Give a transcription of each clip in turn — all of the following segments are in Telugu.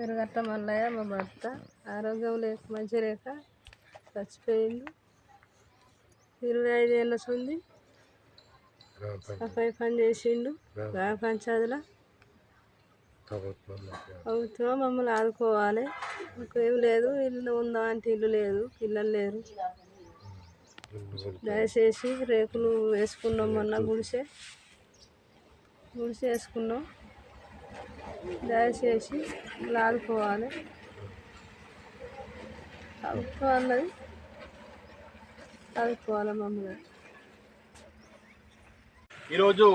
ఎరగట్ట మల్లయ్య మా భర్త ఆరోగ్యం లేక మంచి లేక చచ్చిపోయిండు. 25 ఏళ్ళ ఉంది. సఫాయి పని చేసిండు గ్రామ పంచాయతీలో. ప్రభుత్వం మమ్మల్ని ఆదుకోవాలి. మాకేం లేదు, ఇల్లు ఉందా అంటే ఇల్లు లేదు, పిల్లలు లేరు. దయచేసి రేకులు వేసుకున్నాం, మొన్న గుడిసె వేసుకున్నాం. దయచేసి ఆదుకోవాలి. ఆదుకోవాలి మమ్మల్ని. ఈరోజు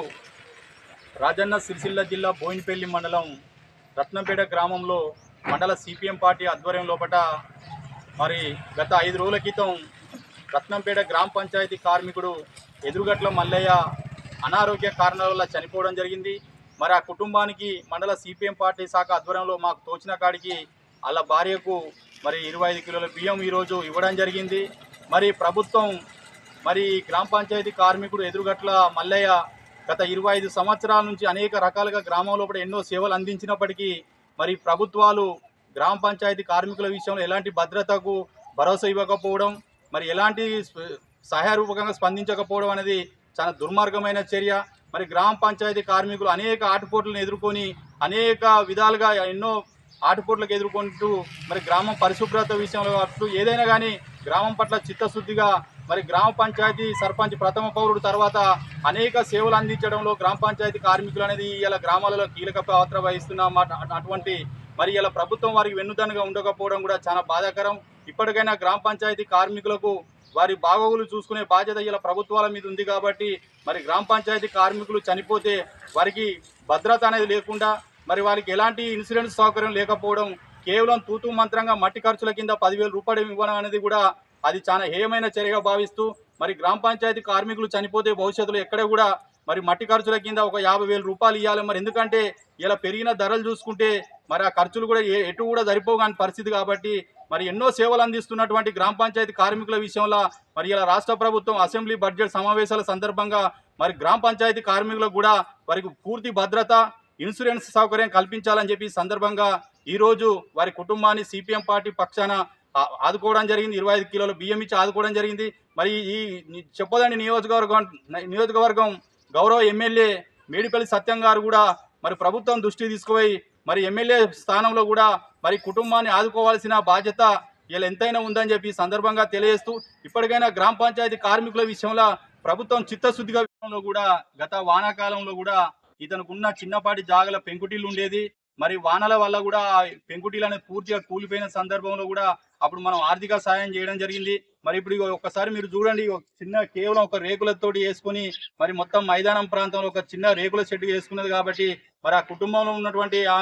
రాజన్న సిరిసిల్ల జిల్లా బోయినపల్లి మండలం రత్నంపేట గ్రామంలో మండల సిపిఎం పార్టీ ఆధ్వర్యం లోపట మరి గత 5 రోజుల క్రితం రత్నంపేట గ్రామ పంచాయతీ కార్మికుడు ఎదురుగట్ల మల్లయ్య అనారోగ్య కారణాల వల్ల చనిపోవడం జరిగింది. మరి ఆ కుటుంబానికి మండల సిపిఎం పార్టీ శాఖ ఆధ్వర్యంలో మాకు తోచిన కాడికి వాళ్ళ భార్యకు మరి 25 కిలోల బియ్యం ఈరోజు ఇవ్వడం జరిగింది. మరి ప్రభుత్వం మరి గ్రామ పంచాయతీ కార్మికుడు ఎదురుగట్ల మల్లయ్య గత 25 సంవత్సరాల నుంచి అనేక రకాలుగా గ్రామంలో ఎన్నో సేవలు అందించినప్పటికీ మరి ప్రభుత్వాలు గ్రామ పంచాయతీ కార్మికుల విషయంలో ఎలాంటి భద్రతకు భరోసా ఇవ్వకపోవడం, మరి ఎలాంటి సహాయరూపకంగా స్పందించకపోవడం అనేది చాలా దుర్మార్గమైన చర్య. మరి గ్రామ పంచాయతీ కార్మికులు అనేక ఆటుపోట్లను ఎదుర్కొని అనేక విధాలుగా ఎన్నో ఆటుపోట్లకు ఎదుర్కొంటూ మరి గ్రామం పరిశుభ్రత విషయంలో అట్లు ఏదైనా కానీ గ్రామం పట్ల చిత్తశుద్ధిగా మరి గ్రామ పంచాయతీ సర్పంచ్ ప్రథమ పౌరుడు తర్వాత అనేక సేవలు అందించడంలో గ్రామ పంచాయతీ కార్మికులు అనేది ఇలా గ్రామాలలో కీలక పాత్ర వహిస్తున్నమాట. అటువంటి మరి ఇలా ప్రభుత్వం వారికి వెన్నుదన్నుగా ఉండకపోవడం కూడా చాలా బాధాకరం. ఇప్పటికైనా గ్రామ పంచాయతీ కార్మికులకు వారి బాగోగులు చూసుకునే బాధ్యత ఇలా ప్రభుత్వాల మీద ఉంది కాబట్టి మరి గ్రామ పంచాయతీ కార్మికులు చనిపోతే వారికి భద్రత అనేది లేకుండా మరి వారికి ఎలాంటి ఇన్సూరెన్స్ సౌకర్యం లేకపోవడం, కేవలం తూతూ మంత్రంగా మట్టి ఖర్చుల కింద 10,000 రూపాయలు ఇవ్వడం అనేది కూడా అది చాలా హేయమైన చర్యగా భావిస్తూ మరి గ్రామ పంచాయతీ కార్మికులు చనిపోతే భవిష్యత్తులో ఎక్కడ కూడా మరి మట్టి ఖర్చుల కింద ఒక 50,000 రూపాయలు ఇవ్వాలి. మరి ఎందుకంటే ఇలా పెరిగిన ధరలు చూసుకుంటే మరి ఆ ఖర్చులు కూడా ఎటు కూడా సరిపోగాని పరిస్థితి కాబట్టి మరి ఎన్నో సేవలు అందిస్తున్నటువంటి గ్రామ పంచాయతీ కార్మికుల విషయంలో మరి ఇలా రాష్ట్ర ప్రభుత్వం అసెంబ్లీ బడ్జెట్ సమావేశాల సందర్భంగా మరి గ్రామ పంచాయతీ కార్మికులకు కూడా వారికి పూర్తి భద్రత, ఇన్సూరెన్స్ సౌకర్యం కల్పించాలని చెప్పి సందర్భంగా ఈరోజు వారి కుటుంబాన్ని సిపిఎం పార్టీ పక్షాన ఆదుకోవడం జరిగింది. 25 కిలోల బియ్యం ఇచ్చి ఆదుకోవడం జరిగింది. మరి ఈ చెప్పదండి నియోజకవర్గం గౌరవ ఎమ్మెల్యే మేడిపల్లి సత్యం గారు కూడా మరి ప్రభుత్వం దృష్టి తీసుకుపోయి మరి ఎమ్మెల్యే స్థానంలో కూడా మరి కుటుంబాన్ని ఆదుకోవాల్సిన బాధ్యత ఇలా ఎంతైనా ఉందని చెప్పి సందర్భంగా తెలియజేస్తూ ఇప్పటికైనా గ్రామ పంచాయతీ కార్మికుల విషయంలో ప్రభుత్వం చిత్తశుద్ధిగా విషయంలో కూడా గత వానాకాలంలో కూడా ఇతనుకున్న చిన్నపాటి జాగల పెంకుటిల్లు ఉండేది. మరి వానల వల్ల కూడా పెంకుటిల్లు అనేది పూర్తిగా కూలిపోయిన సందర్భంలో కూడా అప్పుడు మనం ఆర్థిక సాయం చేయడం జరిగింది. మరి ఇప్పుడు ఒక్కసారి మీరు చూడండి, చిన్న కేవలం ఒక రేకులతోటి వేసుకొని మరి మొత్తం మైదానం ప్రాంతంలో ఒక చిన్న రేకుల షెడ్ వేసుకున్నది కాబట్టి మరి ఆ కుటుంబంలో ఉన్నటువంటి ఆ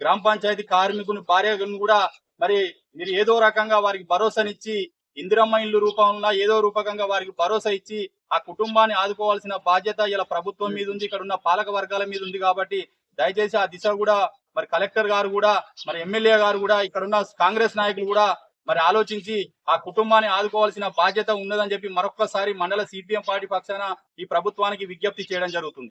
గ్రామ పంచాయతీ కార్మికుని భార్యను కూడా మరి మీరు ఏదో రకంగా వారికి భరోసానిచ్చి ఇందిరమ్మ ఇల్లు రూపంలో ఏదో రూపకంగా వారికి భరోసా ఇచ్చి ఆ కుటుంబాన్ని ఆదుకోవాల్సిన బాధ్యత ఇలా ప్రభుత్వం మీద ఉంది, ఇక్కడ ఉన్న పాలక వర్గాల మీద ఉంది. కాబట్టి దయచేసి ఆ దిశ కూడా మరి కలెక్టర్ గారు కూడా మరి ఎమ్మెల్యే గారు కూడా ఇక్కడ ఉన్న కాంగ్రెస్ నాయకులు కూడా మరి ఆలోచించి ఆ కుటుంబాన్ని ఆదుకోవాల్సిన బాధ్యత ఉన్నదని చెప్పి మరొక్కసారి మండల సిపిఎం పార్టీ పక్షాన ఈ ప్రభుత్వానికి విజ్ఞప్తి చేయడం జరుగుతుంది.